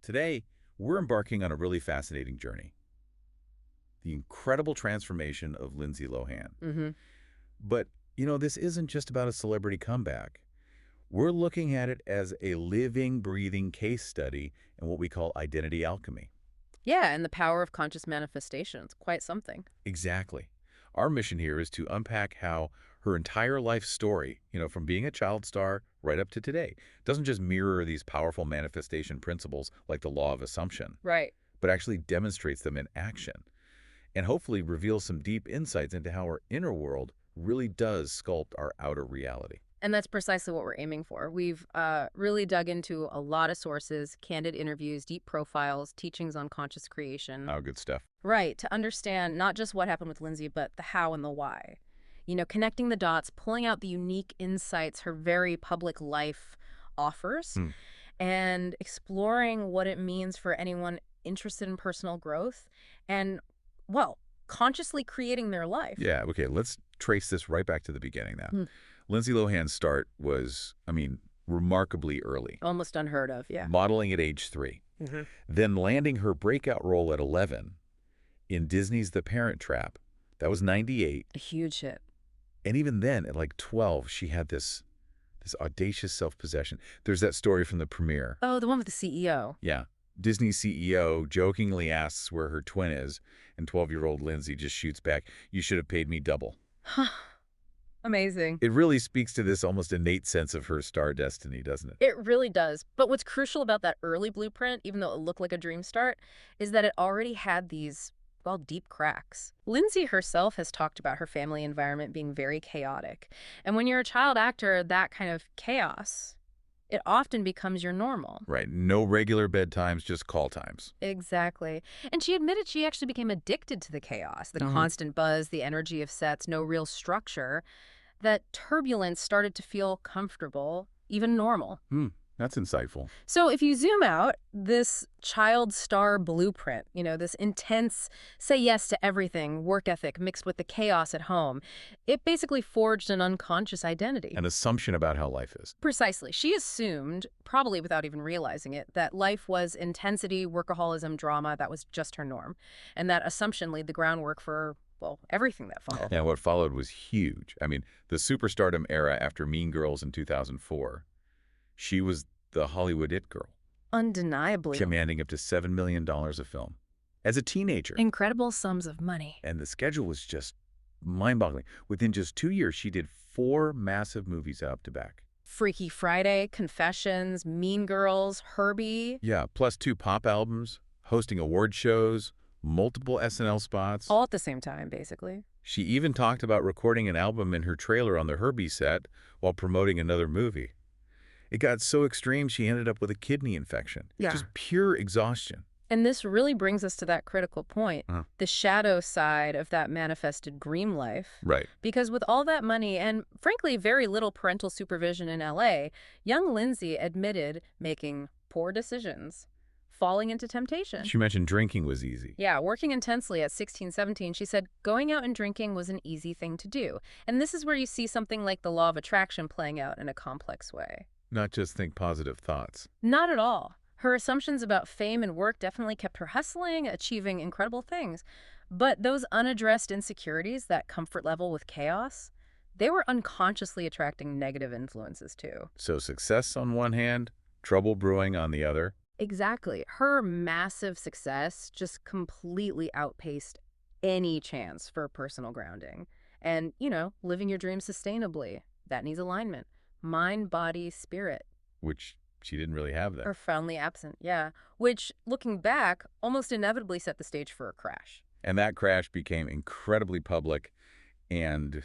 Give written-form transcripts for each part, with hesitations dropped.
Today, we're embarking on a really fascinating journey. The incredible transformation of Lindsay Lohan. Mm-hmm. But, this isn't just about a celebrity comeback. We're looking at it as a living, breathing case study in what we call identity alchemy. Yeah, and the power of conscious manifestation. It's quite something. Exactly. Our mission here is to unpack how her entire life story, from being a child star right up to today, doesn't just mirror these powerful manifestation principles like the law of assumption, Right. but actually demonstrates them in action, and hopefully reveals some deep insights into how our inner world really does sculpt our outer reality. And that's precisely what we're aiming for. We've really dug into a lot of sources, candid interviews, deep profiles, teachings on conscious creation. Oh, good stuff. Right, to understand not just what happened with Lindsay, but the how and the why. Connecting the dots, pulling out the unique insights her very public life offers, and exploring what it means for anyone interested in personal growth and, well, consciously creating their life. Yeah, okay, let's trace this right back to the beginning now. Lindsay Lohan's start was, remarkably early. Almost unheard of, yeah. Modeling at age 3. Then landing her breakout role at 11 in Disney's The Parent Trap. That was 98. A huge hit. And even then, at like 12, she had this audacious self-possession. There's that story from the premiere. Oh, the one with the CEO. Yeah. Disney's CEO jokingly asks where her twin is, and 12-year-old Lindsay just shoots back, "You should have paid me double." Huh. Amazing. It really speaks to this almost innate sense of her star destiny, doesn't it? It really does. But what's crucial about that early blueprint, even though it looked like a dream start, is that it already had these, well, deep cracks. Lindsay herself has talked about her family environment being very chaotic. And when you're a child actor, that kind of chaos, it often becomes your normal. Right. No regular bedtimes, just call times. Exactly. And she admitted she actually became addicted to the chaos, the constant buzz, the energy of sets, no real structure. That turbulence started to feel comfortable, even normal. That's insightful. So if you zoom out, this child star blueprint, this intense say yes to everything work ethic mixed with the chaos at home, it basically forged an unconscious identity. An assumption about how life is. Precisely. She assumed, probably without even realizing it, that life was intensity, workaholism, drama. That was just her norm. And that assumption laid the groundwork for, well, everything that followed. And what followed was huge. The Superstardom era after Mean Girls in 2004, she was the Hollywood it girl. Undeniably. Commanding up to $7 million a film. As a teenager. Incredible sums of money. And the schedule was just mind-boggling. Within just 2 years, she did 4 massive movies up to back. Freaky Friday, Confessions, Mean Girls, Herbie. Yeah, plus 2 pop albums, hosting award shows, multiple SNL spots. All at the same time, basically. She even talked about recording an album in her trailer on the Herbie set while promoting another movie. It got so extreme she ended up with a kidney infection. Yeah. Just pure exhaustion. And this really brings us to that critical point, the shadow side of that manifested dream life. Right. Because with all that money and, frankly, very little parental supervision in L.A., young Lindsay admitted making poor decisions, falling into temptation. She mentioned drinking was easy. Yeah, working intensely at 16, 17, she said going out and drinking was an easy thing to do. And this is where you see something like the law of attraction playing out in a complex way. Not just think positive thoughts. Not at all. Her assumptions about fame and work definitely kept her hustling, achieving incredible things. But those unaddressed insecurities, that comfort level with chaos, they were unconsciously attracting negative influences too. So success on one hand, trouble brewing on the other. Exactly. Her massive success just completely outpaced any chance for personal grounding. And, living your dreams sustainably, that needs alignment. Mind, body, spirit. Which she didn't really have that. Profoundly absent, yeah. Which, looking back, almost inevitably set the stage for a crash. And that crash became incredibly public and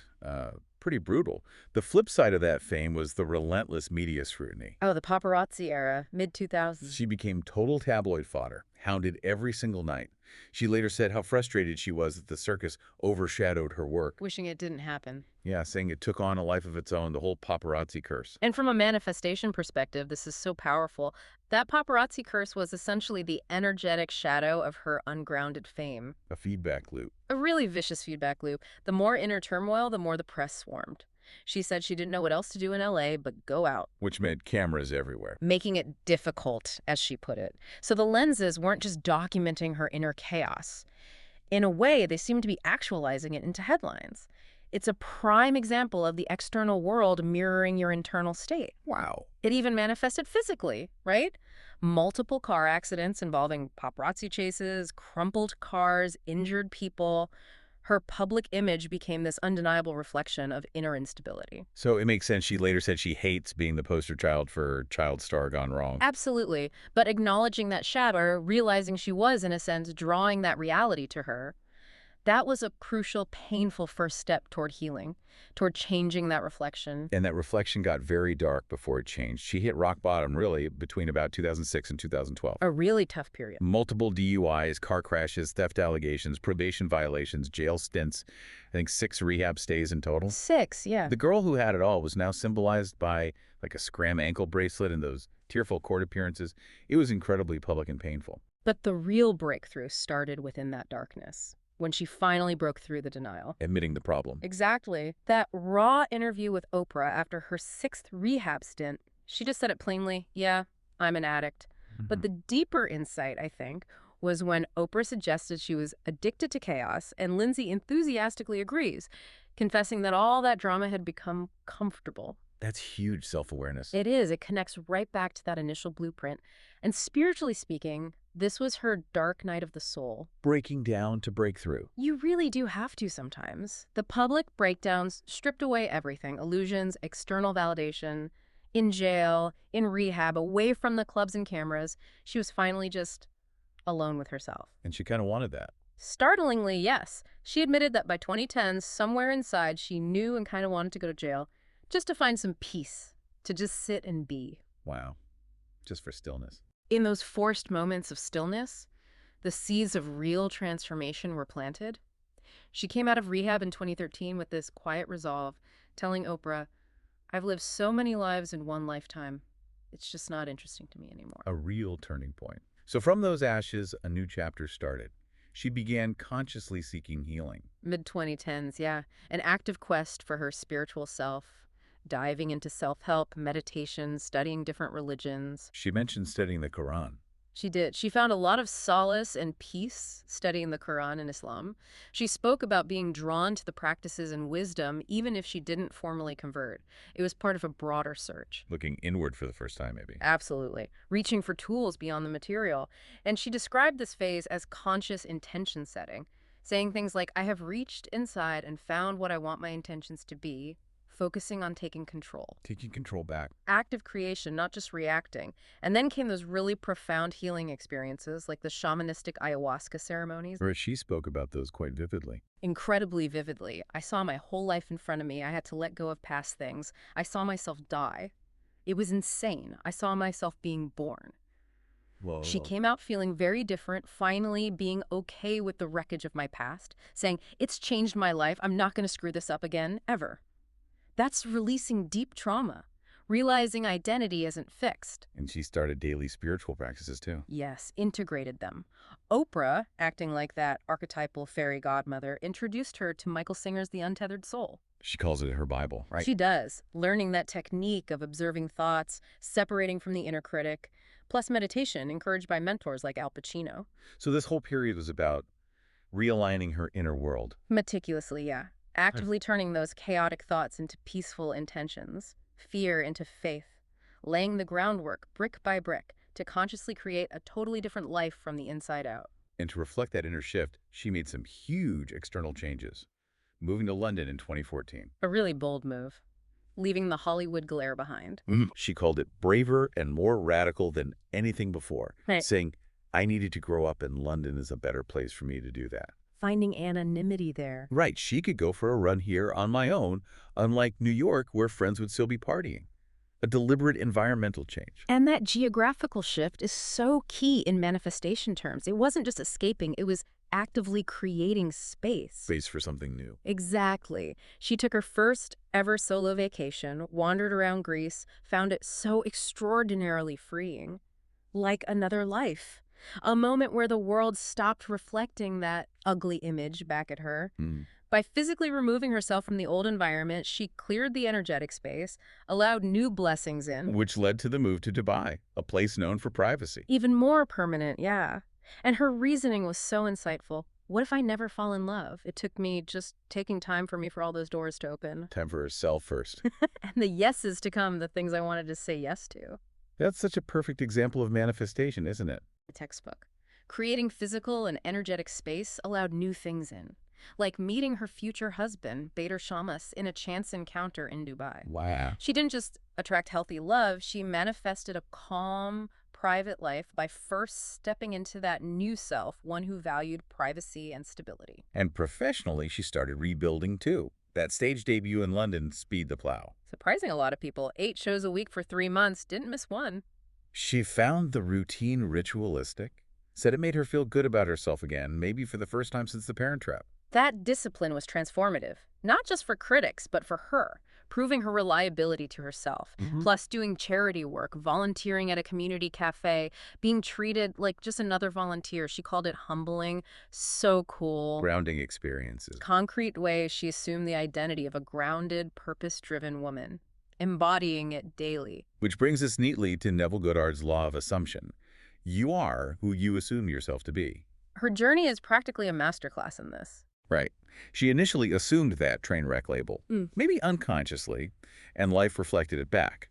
pretty brutal. The flip side of that fame was the relentless media scrutiny. Oh, the paparazzi era, mid-2000s. She became total tabloid fodder, hounded every single night. She later said how frustrated she was that the circus overshadowed her work. Wishing it didn't happen. Yeah, saying it took on a life of its own, the whole paparazzi curse. And from a manifestation perspective, this is so powerful. That paparazzi curse was essentially the energetic shadow of her ungrounded fame. A feedback loop. A really vicious feedback loop. The more inner turmoil, the more the press swarmed. She said she didn't know what else to do in LA but go out, Which meant cameras everywhere. making it difficult, as she put it. So the lenses weren't just documenting her inner chaos. In a way, they seemed to be actualizing it into headlines. It's a prime example of the external world mirroring your internal state. Wow. It even manifested physically, right? Multiple car accidents involving paparazzi chases, crumpled cars, injured people. Her public image became this undeniable reflection of inner instability. So it makes sense she later said she hates being the poster child for child star gone wrong. Absolutely. But acknowledging that shadow, realizing she was, in a sense, drawing that reality to her, that was a crucial, painful first step toward healing, toward changing that reflection. And that reflection got very dark before it changed. She hit rock bottom, really, between about 2006 and 2012. A really tough period. Multiple DUIs, car crashes, theft allegations, probation violations, jail stints. I think 6 rehab stays in total. 6, yeah. The girl who had it all was now symbolized by like a scram ankle bracelet and those tearful court appearances. It was incredibly public and painful. But the real breakthrough started within that darkness, when she finally broke through the denial. Admitting the problem. Exactly. That raw interview with Oprah after her 6th rehab stint, she just said it plainly, yeah, I'm an addict. But the deeper insight, I think, was when Oprah suggested she was addicted to chaos, and Lindsay enthusiastically agrees, confessing that all that drama had become comfortable. That's huge self-awareness. It is. It connects right back to that initial blueprint. And spiritually speaking, this was her dark night of the soul. Breaking down to breakthrough. You really do have to sometimes. The public breakdowns stripped away everything, illusions, external validation. In jail, in rehab, away from the clubs and cameras, she was finally just alone with herself. And she kind of wanted that. Startlingly, yes. She admitted that by 2010, somewhere inside, she knew and kind of wanted to go to jail just to find some peace, to just sit and be. Wow. Just for stillness. In those forced moments of stillness, the seeds of real transformation were planted. She came out of rehab in 2013 with this quiet resolve, telling Oprah, I've lived so many lives in one lifetime. It's just not interesting to me anymore. A real turning point. So from those ashes, a new chapter started. She began consciously seeking healing. Mid-2010s, yeah. An active quest for her spiritual self, diving into self-help, meditation, studying different religions. She mentioned studying the Quran. She did. She found a lot of solace and peace studying the Quran and Islam. She spoke about being drawn to the practices and wisdom even if she didn't formally convert. It was part of a broader search. Looking inward for the first time, maybe. Absolutely. Reaching for tools beyond the material. And she described this phase as conscious intention setting, saying things like, I have reached inside and found what I want my intentions to be, focusing on taking control. Taking control back. Active creation, not just reacting. And then came those really profound healing experiences, like the shamanistic ayahuasca ceremonies. Or she spoke about those quite vividly. Incredibly vividly. I saw my whole life in front of me. I had to let go of past things. I saw myself die. It was insane. I saw myself being born. Whoa. She came out feeling very different, finally being okay with the wreckage of my past, saying, it's changed my life. I'm not going to screw this up again, ever. That's releasing deep trauma, realizing identity isn't fixed. And she started daily spiritual practices too. Yes, integrated them. Oprah, acting like that archetypal fairy godmother, introduced her to Michael Singer's The Untethered Soul. She calls it her Bible, right? She does, learning that technique of observing thoughts, separating from the inner critic, plus meditation encouraged by mentors like Al Pacino. So this whole period was about realigning her inner world. Meticulously, yeah. Actively turning those chaotic thoughts into peaceful intentions, fear into faith, laying the groundwork brick by brick to consciously create a totally different life from the inside out. And to reflect that inner shift, she made some huge external changes, moving to London in 2014. A really bold move, leaving the Hollywood glare behind. She called it braver and more radical than anything before, Right. saying, I needed to grow up in London is a better place for me to do that. Finding anonymity there. Right, she could go for a run here on my own, unlike New York where friends would still be partying. A deliberate environmental change. And that geographical shift is so key in manifestation terms. It wasn't just escaping, it was actively creating space. Space for something new. Exactly. She took her first ever solo vacation, wandered around Greece, found it so extraordinarily freeing. Like another life. A moment where the world stopped reflecting that ugly image back at her. By physically removing herself from the old environment, she cleared the energetic space, allowed new blessings in. Which led to the move to Dubai, a place known for privacy. Even more permanent, yeah. And her reasoning was so insightful. What if I never fall in love? It took me just taking time for me for all those doors to open. Time for herself first. And the yeses to come, the things I wanted to say yes to. That's such a perfect example of manifestation, isn't it? The textbook. Creating physical and energetic space allowed new things in. Like meeting her future husband, Bader Shamas, in a chance encounter in Dubai. Wow. She didn't just attract healthy love, she manifested a calm, private life by first stepping into that new self, one who valued privacy and stability. And professionally, she started rebuilding too. That stage debut in London, Speed the Plow. Surprising a lot of people, 8 shows a week for 3 months, didn't miss one. She found the routine ritualistic, said it made her feel good about herself again, maybe for the first time since the Parent Trap. That discipline was transformative, not just for critics, but for her, proving her reliability to herself. Plus doing charity work, volunteering at a community cafe, being treated like just another volunteer. She called it humbling, so cool. Grounding experiences. Concrete ways she assumed the identity of a grounded, purpose-driven woman, embodying it daily. Which brings us neatly to Neville Goddard's law of assumption. You are who you assume yourself to be. Her journey is practically a masterclass in this. Right. She initially assumed that train wreck label, maybe unconsciously, and life reflected it back.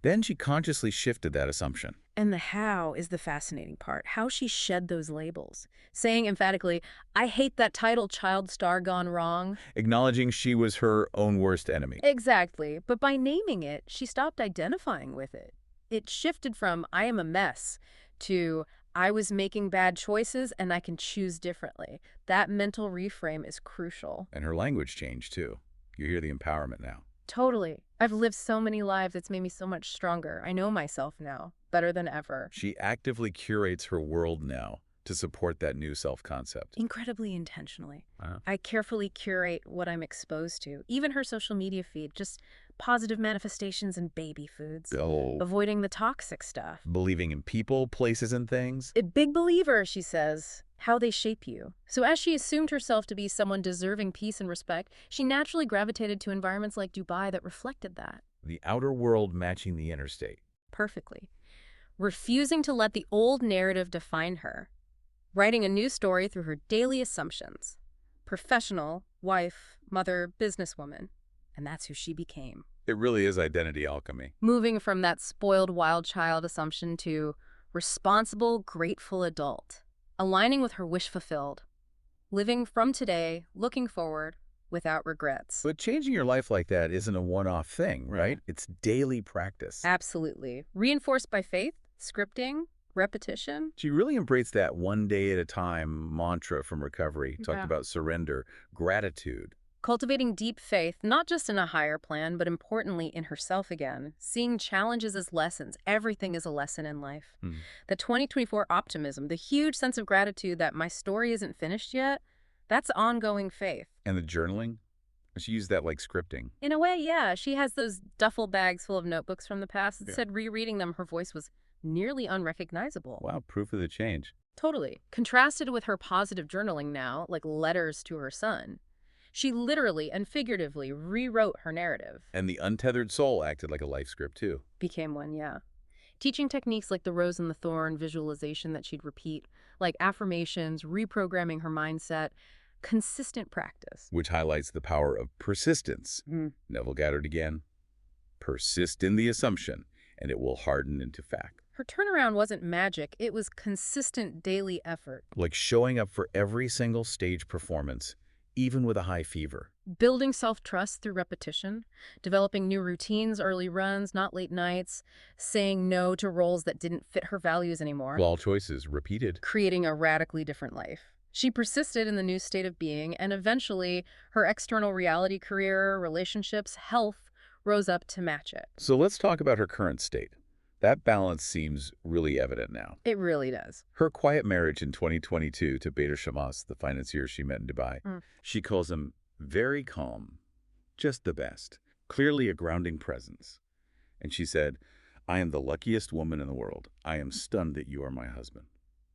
Then she consciously shifted that assumption. And the how is the fascinating part, how she shed those labels, saying emphatically, I hate that title, child star gone wrong. Acknowledging she was her own worst enemy. Exactly, but by naming it, she stopped identifying with it. It shifted from, I am a mess, to, I was making bad choices and I can choose differently. That mental reframe is crucial. And her language changed, too. You hear the empowerment now. Totally. I've lived so many lives, it's made me so much stronger. I know myself now, better than ever. She actively curates her world now to support that new self-concept. Incredibly intentionally. Wow. I carefully curate what I'm exposed to. Even her social media feed, just positive manifestations and baby foods. Oh. Avoiding the toxic stuff. Believing in people, places, and things. A big believer, she says, how they shape you. So as she assumed herself to be someone deserving peace and respect, she naturally gravitated to environments like Dubai that reflected that. The outer world matching the inner state. Perfectly. Refusing to let the old narrative define her. Writing a new story through her daily assumptions. Professional, wife, mother, businesswoman. And that's who she became. It really is identity alchemy. Moving from that spoiled wild child assumption to responsible, grateful adult. Aligning with her wish fulfilled. Living from today, looking forward, without regrets. But changing your life like that isn't a one-off thing, right? It's daily practice. Absolutely. Reinforced by faith, scripting, repetition. She really embraced that one day at a time mantra from recovery. Talked Yeah. about surrender, gratitude. Cultivating deep faith, not just in a higher plan, but importantly in herself again. Seeing challenges as lessons. Everything is a lesson in life. The 2024 optimism, the huge sense of gratitude that my story isn't finished yet, that's ongoing faith. And the journaling? She used that like scripting. In a way, yeah. She has those duffel bags full of notebooks from the past. It Yeah. said rereading them, her voice was nearly unrecognizable. Wow, proof of the change. Totally. Contrasted with her positive journaling now, like letters to her son. She literally and figuratively rewrote her narrative. And the Untethered Soul acted like a life script, too. Became one, yeah. Teaching techniques like the rose and the thorn visualization that she'd repeat, like affirmations, reprogramming her mindset, consistent practice. Which highlights the power of persistence. Neville Goddard again. Persist in the assumption, and it will harden into fact. Her turnaround wasn't magic, it was consistent daily effort. Like showing up for every single stage performance, even with a high fever. Building self-trust through repetition, developing new routines, early runs, not late nights, saying no to roles that didn't fit her values anymore, All choices repeated. creating a radically different life. She persisted in the new state of being, and eventually her external reality, career, relationships, health rose up to match it. So let's talk about her current state. That balance seems really evident now. It really does. Her quiet marriage in 2022 to Bader Shamas, the financier she met in Dubai, she calls him very calm, just the best, clearly a grounding presence. And she said, I am the luckiest woman in the world. I am stunned that you are my husband.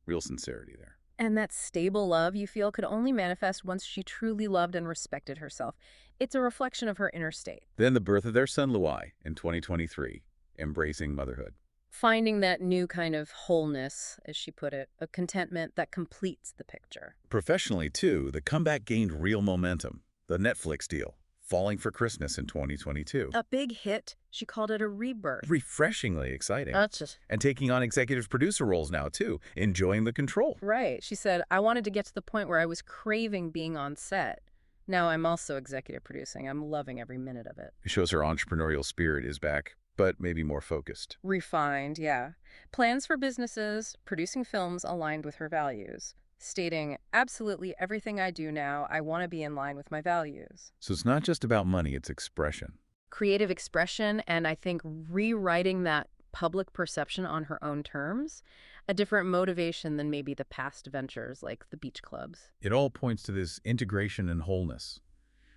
Real sincerity there. And that stable love you feel could only manifest once she truly loved and respected herself. It's a reflection of her inner state. Then the birth of their son, Luai, in 2023, embracing motherhood. Finding that new kind of wholeness, as she put it, a contentment that completes the picture. Professionally, too, the comeback gained real momentum. The Netflix deal, Falling for Christmas in 2022. A big hit. She called it a rebirth. Refreshingly exciting. That's just And taking on executive producer roles now, too, enjoying the control. right. She said, I wanted to get to the point where I was craving being on set. Now I'm also executive producing. I'm loving every minute of it. It shows her entrepreneurial spirit is back, but maybe more focused. Refined, yeah. Plans for businesses, producing films aligned with her values. Stating, absolutely everything I do now, I want to be in line with my values. So it's not just about money, it's expression. Creative expression, and I think rewriting that public perception on her own terms, a different motivation than maybe the past ventures like the beach clubs. It all points to this integration and wholeness.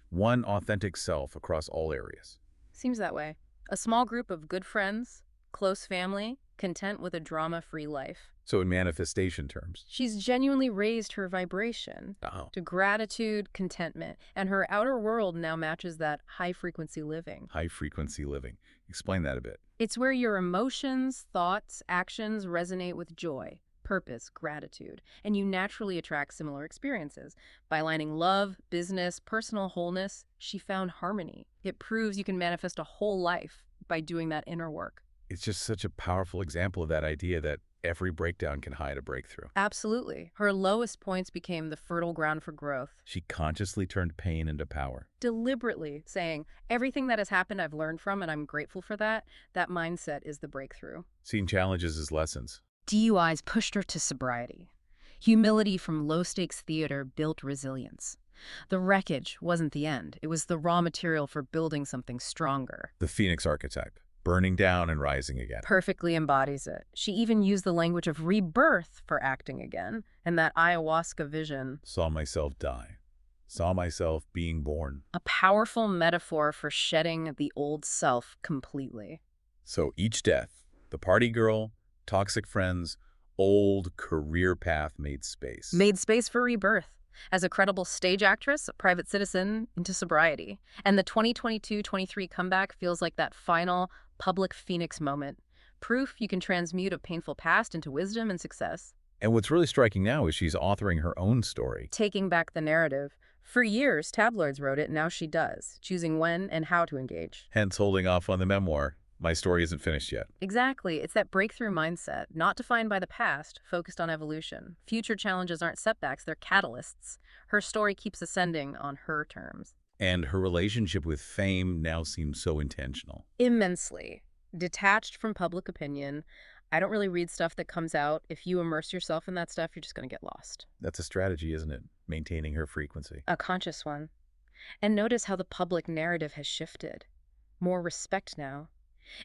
One authentic self across all areas. Seems that way. A small group of good friends, close family, content with a drama-free life. So in manifestation terms. She's genuinely raised her vibration Oh. to gratitude, contentment, and her outer world now matches that high-frequency living. High-frequency living. Explain that a bit. It's where your emotions, thoughts, actions resonate with joy, purpose, gratitude, and you naturally attract similar experiences. By aligning love, business, personal wholeness, she found harmony. It proves you can manifest a whole life by doing that inner work. It's just such a powerful example of that idea that every breakdown can hide a breakthrough. Absolutely. Her lowest points became the fertile ground for growth. She consciously turned pain into power. Deliberately saying, everything that has happened I've learned from and I'm grateful for that. That mindset is the breakthrough. Seeing challenges as lessons. DUIs pushed her to sobriety. Humility from low-stakes theater built resilience. The wreckage wasn't the end. It was the raw material for building something stronger. The Phoenix archetype. Burning down and rising again. Perfectly embodies it. She even used the language of rebirth for acting again, and that ayahuasca vision. Saw myself die. Saw myself being born. A powerful metaphor for shedding the old self completely. So each death, the party girl, toxic friends, old career path made space. Made space for rebirth. As a credible stage actress, a private citizen, into sobriety. And the 2022-23 comeback feels like that final public phoenix moment. Proof you can transmute a painful past into wisdom and success. And what's really striking now is she's authoring her own story. Taking back the narrative. For years, tabloids wrote it, now she does, choosing when and how to engage. Hence holding off on the memoir. My story isn't finished yet. Exactly. It's that breakthrough mindset, not defined by the past, focused on evolution. Future challenges aren't setbacks, they're catalysts. Her story keeps ascending on her terms. And her relationship with fame now seems so intentional. Immensely. Detached from public opinion. I don't really read stuff that comes out. If you immerse yourself in that stuff, you're just going to get lost. That's a strategy, isn't it? Maintaining her frequency. A conscious one. And notice how the public narrative has shifted. More respect now.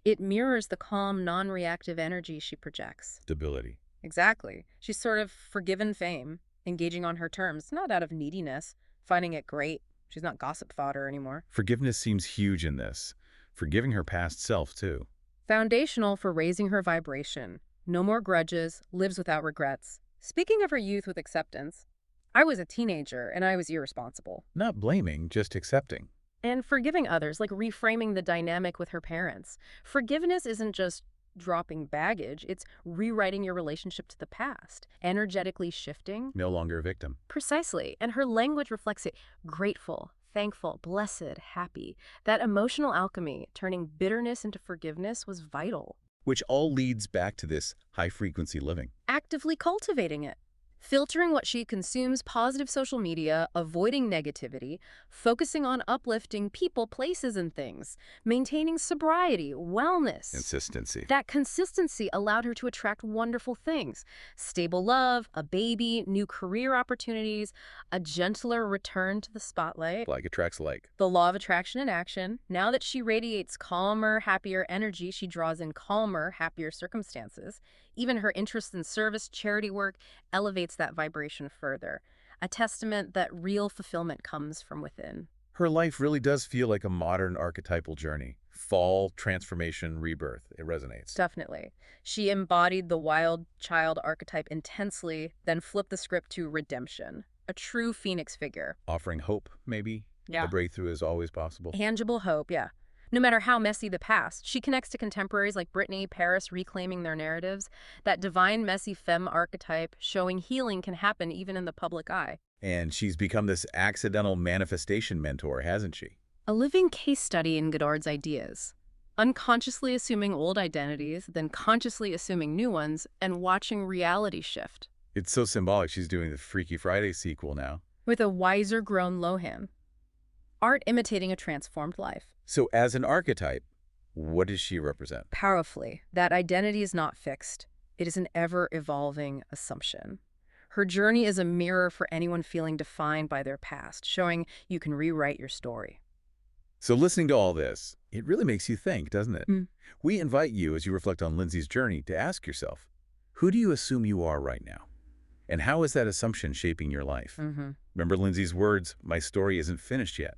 It mirrors the calm, non-reactive energy she projects. Stability. Exactly. She's sort of forgiven fame, engaging on her terms, not out of neediness, finding it great. She's not gossip fodder anymore. Forgiveness seems huge in this. Forgiving her past self, too. Foundational for raising her vibration. No more grudges, lives without regrets. Speaking of her youth with acceptance, I was a teenager and I was irresponsible. Not blaming, just accepting. And forgiving others, like reframing the dynamic with her parents. Forgiveness isn't just dropping baggage, it's rewriting your relationship to the past, energetically shifting. No longer a victim. Precisely, and her language reflects it. Grateful, thankful, blessed, happy. That emotional alchemy, turning bitterness into forgiveness, was vital. Which all leads back to this high-frequency living. Actively cultivating it. Filtering what she consumes, positive social media, avoiding negativity, focusing on uplifting people, places, and things, maintaining sobriety, wellness. Consistency. That consistency allowed her to attract wonderful things. Stable love, a baby, new career opportunities, a gentler return to the spotlight. Like attracts like. The law of attraction in action. Now that she radiates calmer, happier energy, she draws in calmer, happier circumstances. Even her interest in service, charity work, elevates that vibration further. A testament that real fulfillment comes from within. Her life really does feel like a modern archetypal journey, fall, transformation, rebirth. It resonates. Definitely. She embodied the wild child archetype intensely, then flipped the script to redemption, a true phoenix figure. Offering hope, maybe? Yeah. A breakthrough is always possible. Tangible hope, yeah. No matter how messy the past, she connects to contemporaries like Brittany, Paris, reclaiming their narratives. That divine, messy femme archetype, showing healing can happen even in the public eye. And she's become this accidental manifestation mentor, hasn't she? A living case study in Godard's ideas. Unconsciously assuming old identities, then consciously assuming new ones, and watching reality shift. It's so symbolic she's doing the Freaky Friday sequel now. With a wiser grown Lohan. Art imitating a transformed life. So as an archetype, what does she represent? Powerfully, that identity is not fixed. It is an ever-evolving assumption. Her journey is a mirror for anyone feeling defined by their past, showing you can rewrite your story. So listening to all this, it really makes you think, doesn't it? Mm. We invite you, as you reflect on Lindsay's journey, to ask yourself, who do you assume you are right now? And how is that assumption shaping your life? Remember Lindsay's words, "My story isn't finished yet."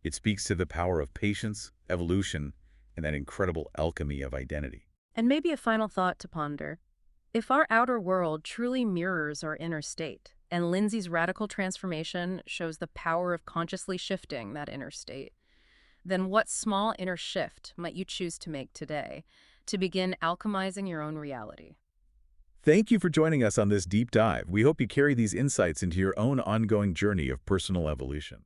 It speaks to the power of patience, evolution, and that incredible alchemy of identity. And maybe a final thought to ponder. If our outer world truly mirrors our inner state, and Lindsay's radical transformation shows the power of consciously shifting that inner state, then what small inner shift might you choose to make today to begin alchemizing your own reality? Thank you for joining us on this deep dive. We hope you carry these insights into your own ongoing journey of personal evolution.